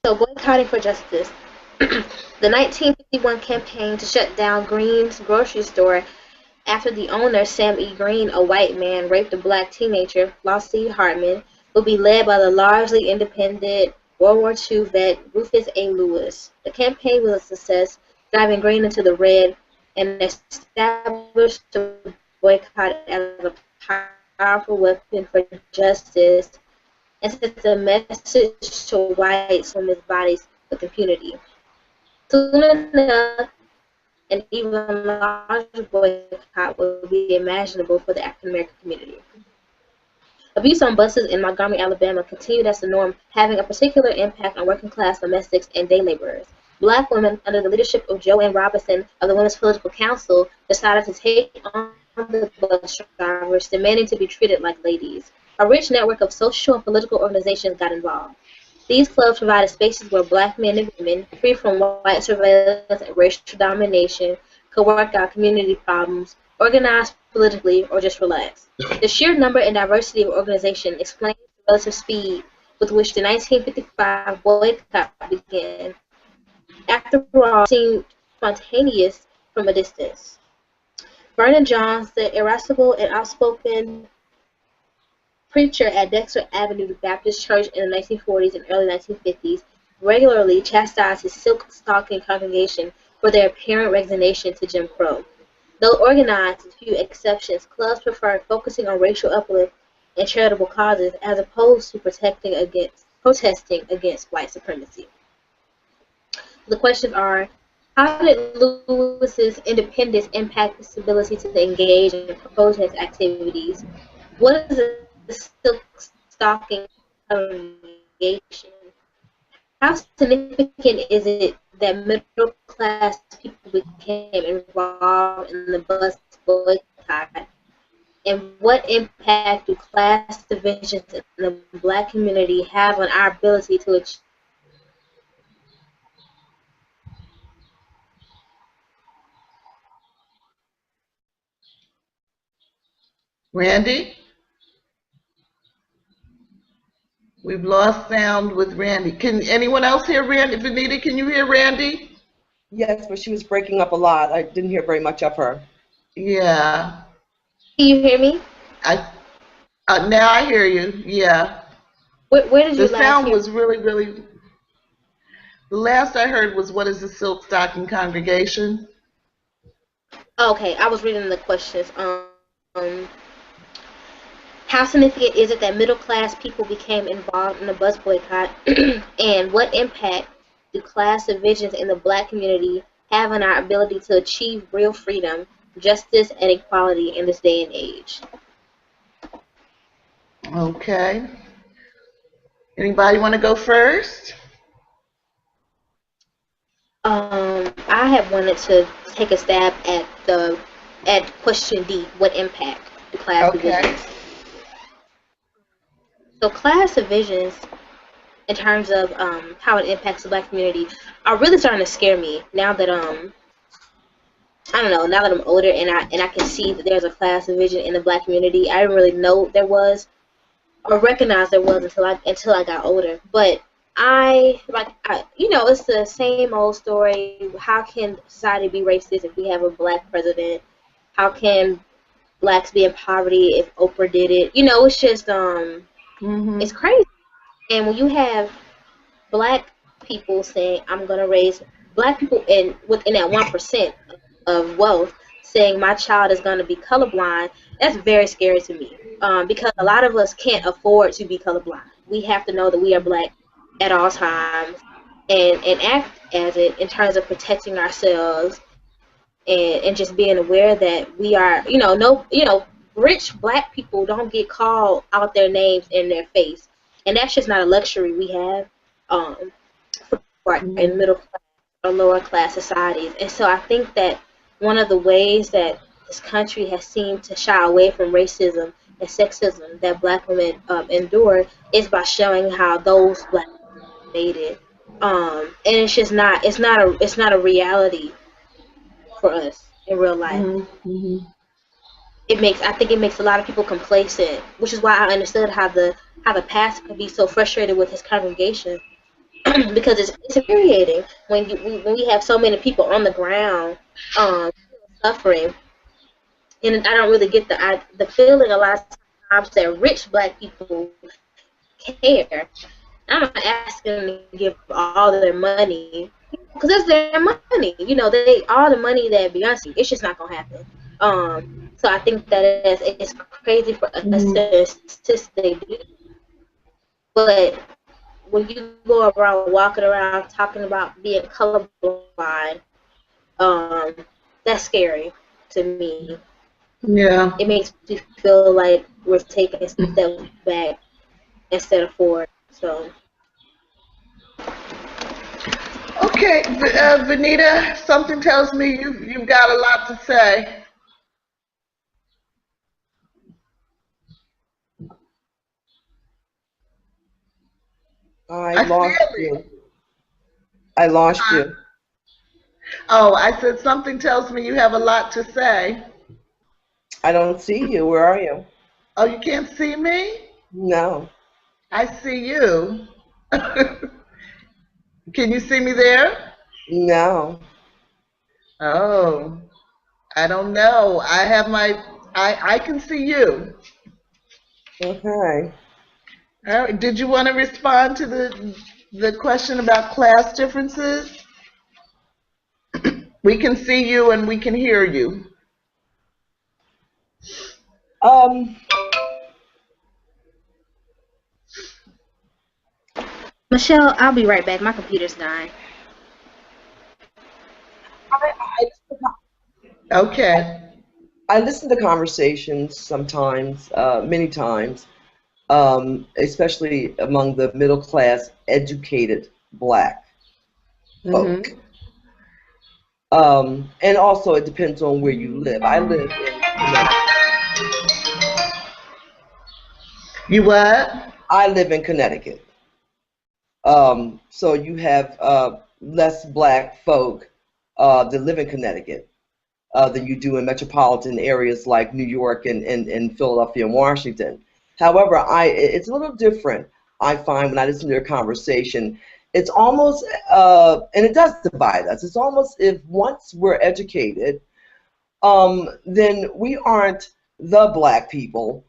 So, boycotting for justice. The 1951 campaign to shut down Green's grocery store after the owner, Sam E. Green, a white man, raped a black teenager, Flossie Hardman, will be led by the largely independent World War II vet Rufus A. Lewis. The campaign was a success, driving Green into the red and established the boycott as a powerful weapon for justice and sent a message to white women's bodies with impunity. Soon enough, an even larger boycott would be imaginable for the African American community. Abuse on buses in Montgomery, Alabama continued as the norm, having a particular impact on working class domestics and day laborers. Black women, under the leadership of Joanne Robinson of the Women's Political Council, decided to take on the bus drivers, demanding to be treated like ladies. A rich network of social and political organizations got involved. These clubs provided spaces where black men and women, free from white surveillance and racial domination, could work out community problems, organize politically, or just relax. The sheer number and diversity of organization explains the relative speed with which the 1955 boycott began. After all, it seemed spontaneous from a distance. Vernon Johns, the irascible and outspoken preacher at Dexter Avenue Baptist Church in the 1940s and early 1950s, regularly chastised his silk-stocking congregation for their apparent resignation to Jim Crow. Though organized, with few exceptions, clubs preferred focusing on racial uplift and charitable causes as opposed to protesting against white supremacy. The questions are, how did Lewis's independence impact his ability to engage in protest activities? What is a silk stocking congregation? How significant is it that middle class people became involved in the bus boycott? And what impact do class divisions in the black community have on our ability to achieve? Randy? We've lost sound with Randy. Can anyone else hear Randy? Vanita, can you hear Randy? Yes, but she was breaking up a lot. I didn't hear very much of her. Yeah. Can you hear me? I now I hear you. Yeah. Where did you The last sound hear? was really, really. The last I heard was, "What is the Silk Stocking Congregation?" Okay, I was reading the questions. How significant is it that middle class people became involved in the bus boycott? And what impact do class divisions in the black community have on our ability to achieve real freedom, justice, and equality in this day and age? Okay. Anybody want to go first? I have wanted to take a stab at question D. What impact do class Okay. divisions? So class divisions, in terms of how it impacts the black community, are really starting to scare me now that I don't know, now that I'm older and I can see that there's a class division in the black community. I didn't really know there was or recognize there was until I got older. But it's the same old story. How can society be racist if we have a black president? How can blacks be in poverty if Oprah did it? It's just it's Mm-hmm. crazy. And when you have black people saying, I'm gonna raise black people within that 1% of wealth saying my child is gonna be colorblind, that's very scary to me. Because a lot of us can't afford to be colorblind. We have to know that we are black at all times and act as it in terms of protecting ourselves and just being aware that we are, no, rich black people don't get called out their names in their face, and that's just not a luxury we have for in Mm-hmm. middle class or lower class societies. And so I think that one of the ways that this country has seemed to shy away from racism and sexism that black women endure is by showing how those black women made it. And it's just not it's not a reality for us in real life. Mm-hmm. I think it makes a lot of people complacent, which is why I understood how the pastor could be so frustrated with his congregation because it's infuriating when we have so many people on the ground suffering, and I don't really get the feeling a lot of times that rich black people care. I'm not asking them to give all their money because that's their money. You know, they all the money that Beyonce. It's just not gonna happen. So I think that it's crazy for us Mhm. to insist they do, but when you go around walking around talking about being colorblind, um, that's scary to me. Yeah. It makes me feel like we're taking a step back instead of forward. So Okay, Vanita, something tells me you've got a lot to say. I I lost feel it. you. I lost Huh? you. Oh, I said something tells me you have a lot to say. I don't see you. Where are you? Oh, you can't see me? No. I see you. Can you see me there? No. Oh, I don't know. I can see you. Okay. All right. Did you want to respond to the question about class differences? We can see you and we can hear you. Um, Michelle, I'll be right back. My computer's dying. Okay. I listen to conversations sometimes, many times, especially among the middle class, educated black folk. Mhm. And also, it depends on where you live. I live in Connecticut. You what? I live in Connecticut. So you have less black folk that live in Connecticut than you do in metropolitan areas like New York and Philadelphia and Washington. However, it's a little different. I find when I listen to their conversation, it's almost and it does divide us. It's almost if once we're educated, then we aren't the black people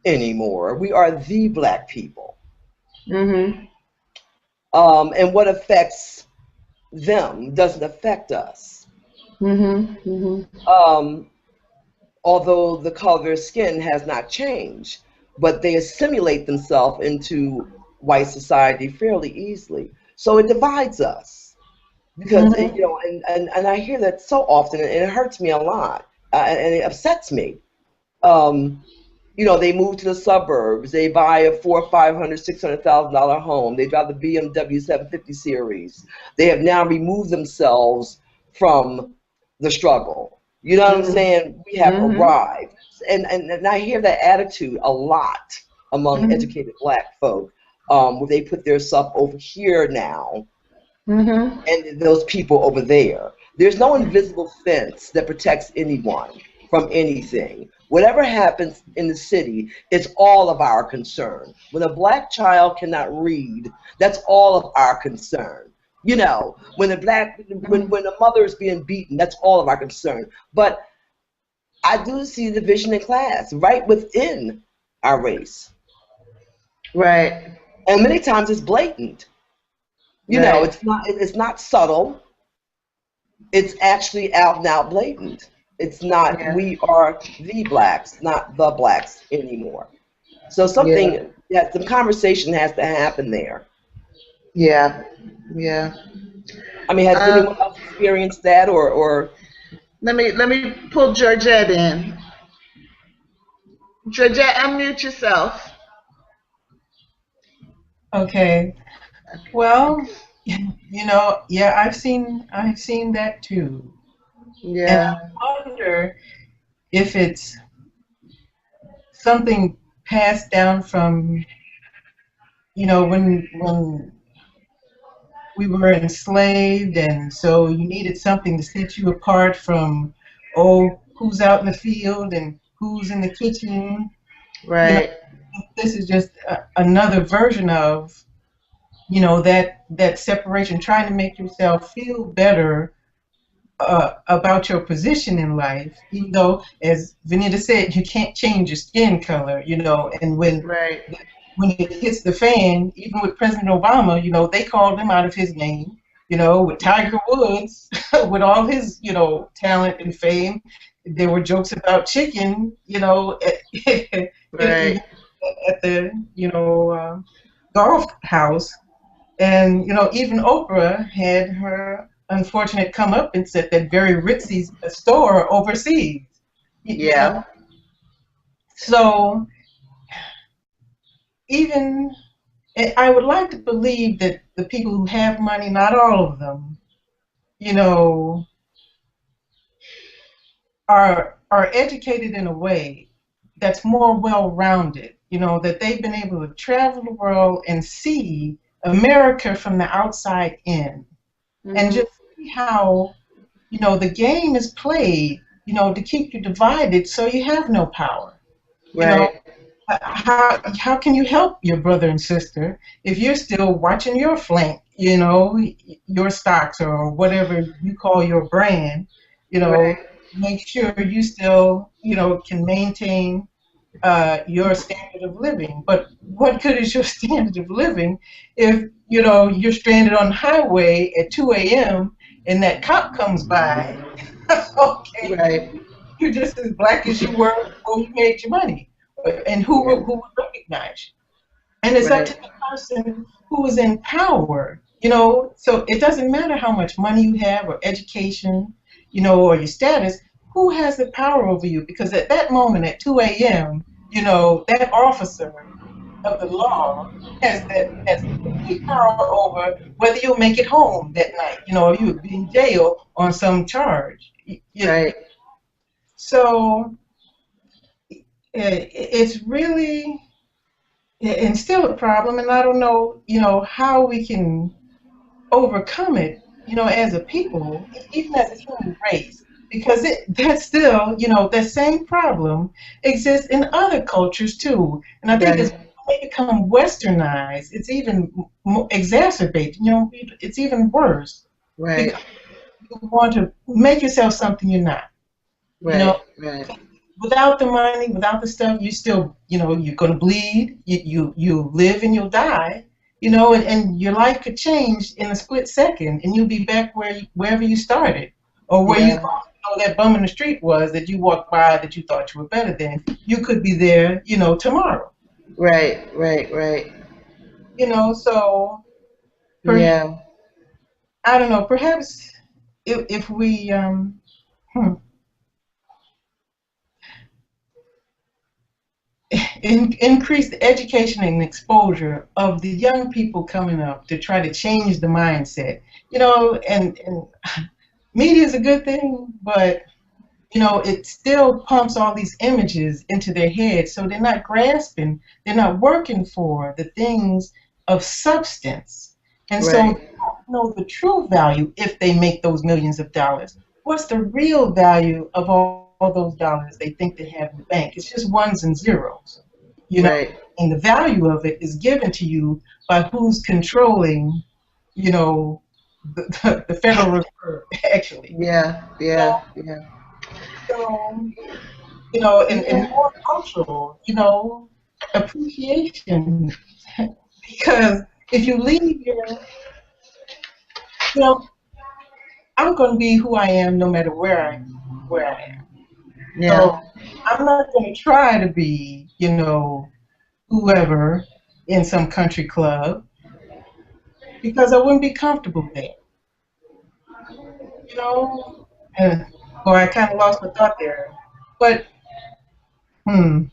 anymore. We are the black people. Mhm. And what affects them doesn't affect us. Mhm. Mhm. Um, Although the color of their skin has not changed, but they assimilate themselves into white society fairly easily. So it divides us because Mhm. and I hear that so often, and it hurts me a lot, and it upsets me. Um, they move to the suburbs. They buy a four, $500,000, $600,000 home. They drive the BMW 750 series. They have now removed themselves from the struggle. You know what I'm Mhm. saying? We have Mhm. arrived, and I hear that attitude a lot among Mhm. educated black folk, where they put their stuff over here now, Mhm. and those people over there. There's no invisible fence that protects anyone from anything. Whatever happens in the city, it's all of our concern. When a black child cannot read, that's all of our concern. When when a mother is being beaten, that's all of our concern. But I do see division in class right within our race, Right. and many times it's blatant. Right. It's not subtle. It's actually out and out blatant. It's not, Yeah. we are the blacks, not the blacks anymore. So Yeah. some conversation has to happen there. Yeah. Yeah. I mean, has Uh, anyone else experienced that or let me pull Georgette in. Georgette, unmute yourself. Okay. Okay. Well, yeah, I've seen that too. And Yeah. I wonder if it's something passed down from, when we were enslaved, and so you needed something to set you apart from, oh, who's out in the field and who's in the kitchen. You know, Right. this is just another version of You know, that separation, trying to make yourself feel better about your position in life, even though, as Vanita said, you can't change your skin color, you know, and Right. when it hits the fan, even with President Obama, you know, they called him out of his name, you know, with Tiger Woods, with all his, you know, talent and fame, there were jokes about chicken, you know, even Right. at the, you know, golf house. And, you know, even Oprah had her unfortunate comeuppance at that very ritzy store overseas. You know, Yeah. so even I would like to believe that the people who have money, not all of them, you know, are educated in a way that's more well-rounded. You know, that they've been able to travel the world and see America from the outside in, and Mhm. just see how, you know, the game is played, you know, to keep you divided so you have no power. You know, Right. how can you help your brother and sister if you're still watching your flank, you know, your stocks or whatever you call your brand, you know, Right. make sure you still, you know, can maintain your standard of living. But what good is your standard of living if, you know, you're stranded on the highway at 2 a.m. and that cop comes by? Okay, Right. you're just as black as you were before you made your money. And Yeah. who would recognize you? And it's up to Right. the person who is in power, you know. So it doesn't matter how much money you have or education, you know, or your status. Who has the power over you? Because at that moment at 2 a.m., you know, that officer of the law has complete power over whether you'll make it home that night, you know, or you'll be in jail on some charge. Right. So it's really and still a problem, and I don't know, you know, how we can overcome it, you know, as a people, even as a human race, because that's still, you know, that same problem exists in other cultures too, and I think as Right. they become westernized, it's even exacerbated. You know, it's even worse Right. because you want to make yourself something you're not. You know, Right. Right. without the money, without the stuff, you still, you know, you're gonna bleed. You live and you'll die. You know, and your life could change in a split second, and you'll be back wherever you started, or where you Yeah. thought, you know, that bum in the street was that you walked by that you thought you were better than. You could be there, you know, tomorrow. Right. Right. Right. You know, so per, Yeah. I don't know. Perhaps if we hmm, increase the education and exposure of the young people coming up to try to change the mindset. You know, and media is a good thing, but you know, it still pumps all these images into their heads, so they're not grasping, they're not working for the things of substance, and so they Right. don't know the true value if they make those millions of dollars. What's the real value of all those dollars they think they have in the bank? It's just ones and zeros, you know, Right. and the value of it is given to you by who's controlling, you know, the Federal Reserve, actually. Yeah. Yeah. Yeah. So, you know, and Yeah. more cultural, you know, appreciation. Because if you leave your, you know, I'm going to be who I am no matter where I am. Yeah. So I'm not going to try to be, you know, whoever in some country club because I wouldn't be comfortable there, you know. And, well, I kind of lost my thought there, but hmm,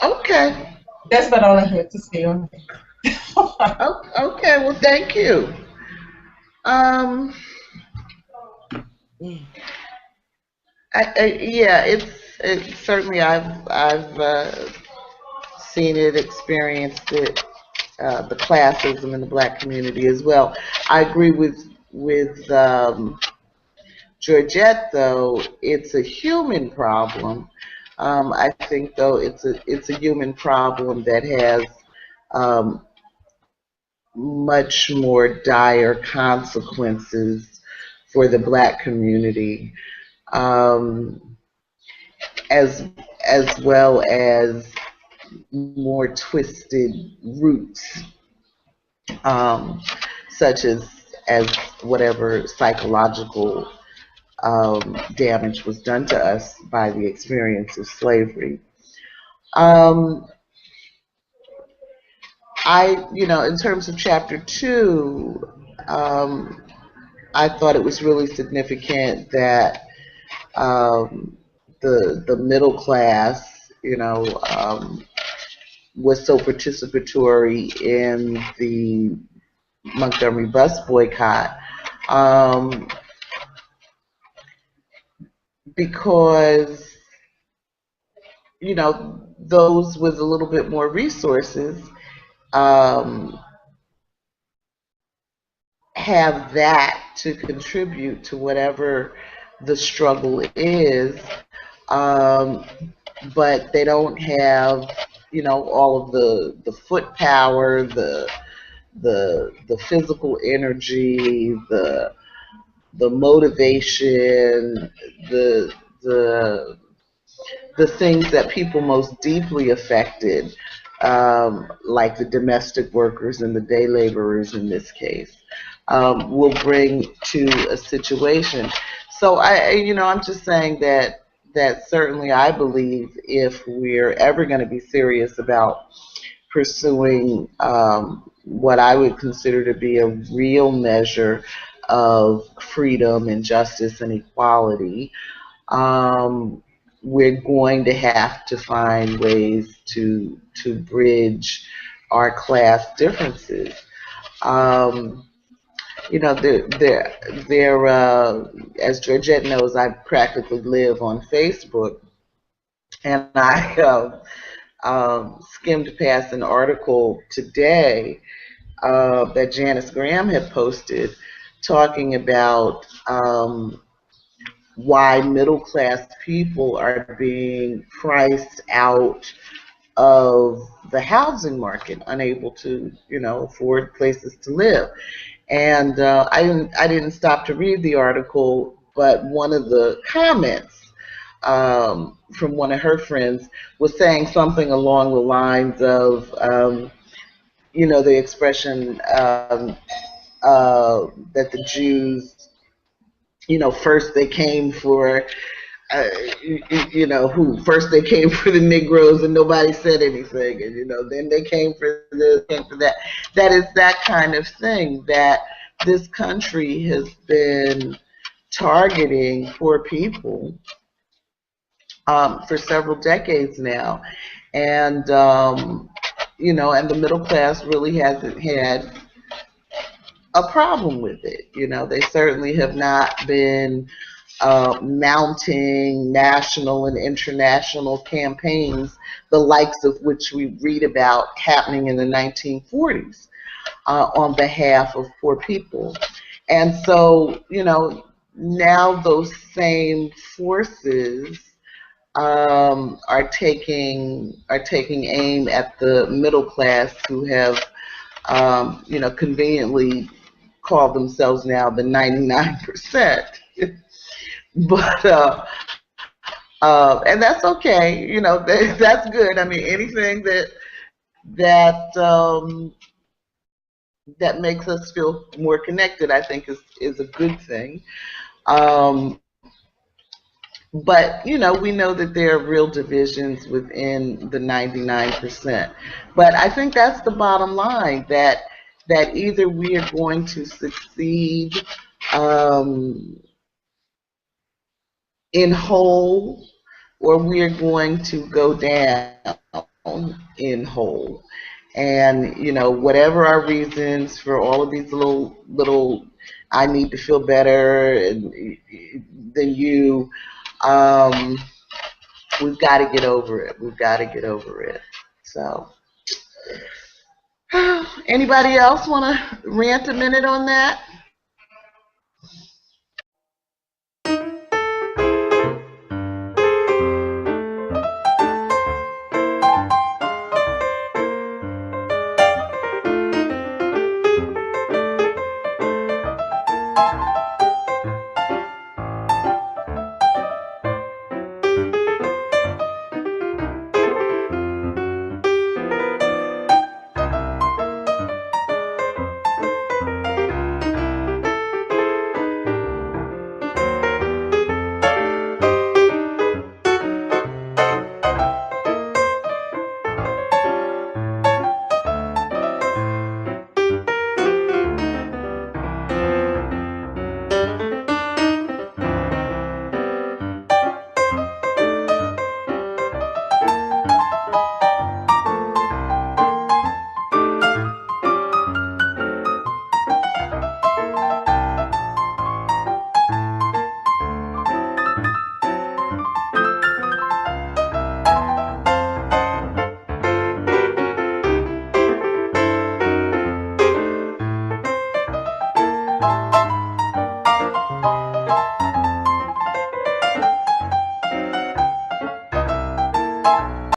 Okay. that's about all I had to say on that. Okay. Well, thank you. Um. Mm. Yeah. It's certainly I've seen it, experienced it, the classism in the black community as well. I agree with Georgette, though. It's a human problem. I think, though, it's a human problem that has um, much more dire consequences for the Black community, um, as well as more twisted roots, um, such as whatever psychological damage was done to us by the experience of slavery. Um, in terms of chapter 2, um, I thought it was really significant that the middle class, was so participatory in the Montgomery bus boycott, um, because those with a little bit more resources um, have that to contribute to whatever the struggle is, um, but they don't have, all of the foot power, the physical energy, the motivation, the the things that people most deeply affected, like the domestic workers and the day laborers in this case, will bring to a situation. So I'm just saying that certainly I believe if we're ever going to be serious about pursuing what I would consider to be a real measure of freedom and justice and equality, um, we're going to have to find ways to bridge our class differences. Um, as Georgette knows, I practically live on Facebook, and I skimmed past an article today that Janice Graham had posted talking about why middle class people are being priced out of the housing market, unable to, afford places to live. And I didn't stop to read the article, but one of the comments from one of her friends was saying something along the lines of, the expression that the Jews, first they came for uh, who first they came for the Negroes and nobody said anything, and then they came for this, came for that. That is that kind of thing that this country has been targeting poor people for several decades now, and and the middle class really hasn't had a problem with it. They certainly have not been mounting national and international campaigns, the likes of which we read about happening in the 1940s on behalf of poor people. And so, now those same forces are taking aim at the middle class, who have conveniently called themselves now the 99%. But and that's okay, that's good. I mean, anything that that makes us feel more connected, I think, is a good thing. Um, but we know that there are real divisions within the 99%. But I think that's the bottom line, that either we are going to succeed in whole, or we are going to go down in whole. And whatever our reasons for all of these little I need to feel better than you, um, we've got to get over it. We've got to get over it. So, anybody else want to rant a minute on that?